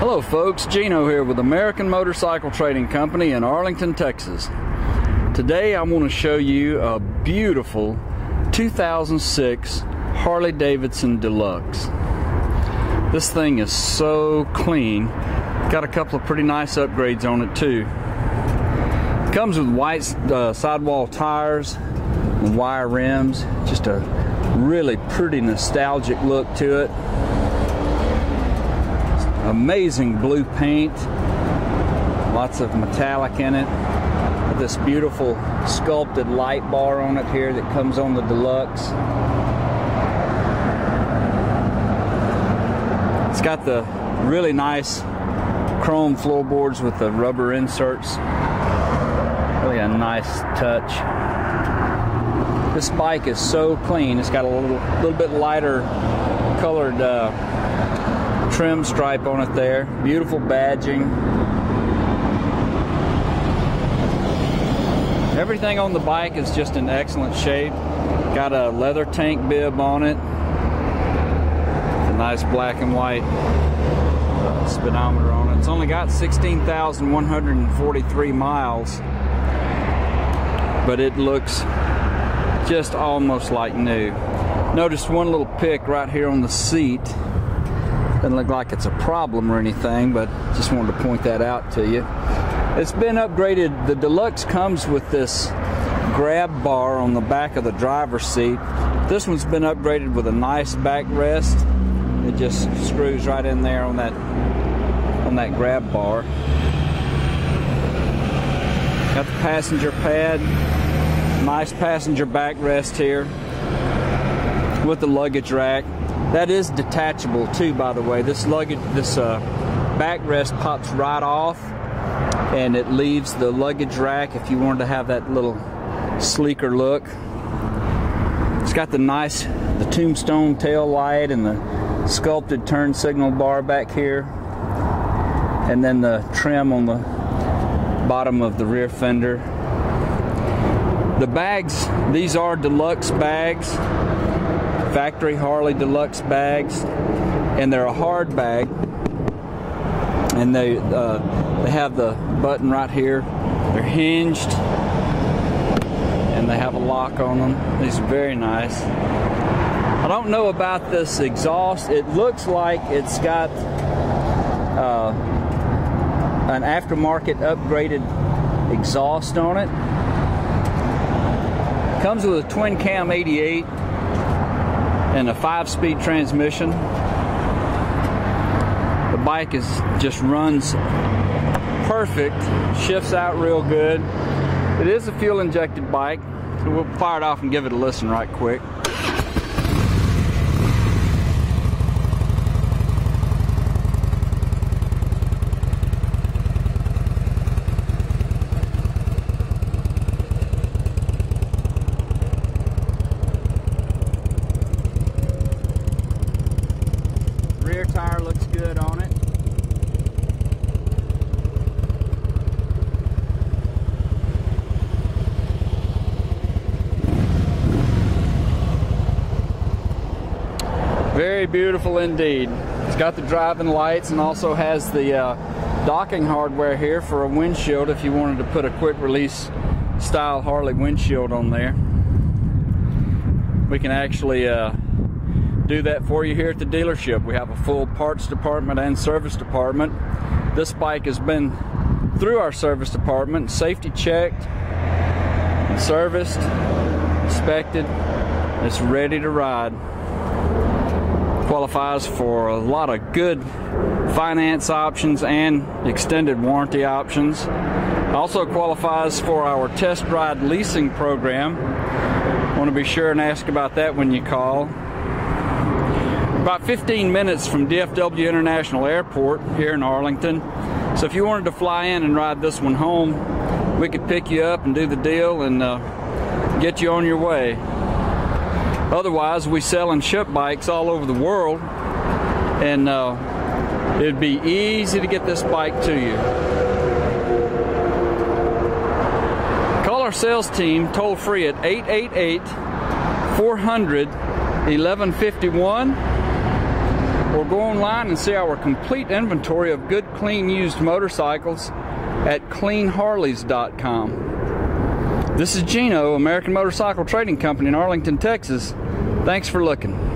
Hello folks, Gino here with American Motorcycle Trading Company in Arlington, Texas. Today I want to show you a beautiful 2006 Harley Davidson Deluxe. This thing is so clean. Got a couple of pretty nice upgrades on it too. It comes with white sidewall tires and wire rims. Just a really pretty nostalgic look to it. Amazing blue paint, lots of metallic in it. With this beautiful sculpted light bar on it here that comes on the Deluxe. It's got the really nice chrome floorboards with the rubber inserts. Really a nice touch. This bike is so clean. It's got a little bit lighter colored trim stripe on it there. Beautiful badging. Everything on the bike is just in excellent shape. Got a leather tank bib on it. A nice black and white speedometer on it. It's only got 16,143 miles, but it looks just almost like new. Notice one little pick right here on the seat. Doesn't look like it's a problem or anything, but just wanted to point that out to you. It's been upgraded. The Deluxe comes with this grab bar on the back of the driver's seat. This one's been upgraded with a nice backrest. It just screws right in there on that grab bar. Got the passenger pad. Nice passenger backrest here with the luggage rack. That is detachable too, by the way. This backrest pops right off, and it leaves the luggage rack if you wanted to have that little sleeker look. It's got the tombstone tail light and the sculpted turn signal bar back here, and then the trim on the bottom of the rear fender. The bags, these are Deluxe bags. Factory Harley Deluxe bags, and they're a hard bag, and they have the button right here. They're hinged, and they have a lock on them. These are very nice. I don't know about this exhaust. It looks like it's got an aftermarket upgraded exhaust on it. Comes with a twin cam 88 and a 5-speed transmission. The bike just runs perfect, shifts out real good. It is a fuel injected bike, so we'll fire it off and give it a listen right quick. Rear tire looks good on it. Very beautiful indeed. It's got the driving lights and also has the docking hardware here for a windshield if you wanted to put a quick release style Harley windshield on there. We can actually do that for you here at the dealership. We have a full parts department and service department. This bike has been through our service department, safety checked, and serviced, inspected. It's ready to ride. Qualifies for a lot of good finance options and extended warranty options. Also qualifies for our test ride leasing program. Want to be sure and ask about that when you call. About 15 minutes from DFW International Airport here in Arlington. So if you wanted to fly in and ride this one home, we could pick you up and do the deal and get you on your way. Otherwise, we sell and ship bikes all over the world, and it'd be easy to get this bike to you. Call our sales team toll free at 888-400-1151 or go online and see our complete inventory of good, clean, used motorcycles at cleanharleys.com. This is Gino, American Motorcycle Trading Company in Arlington, Texas. Thanks for looking.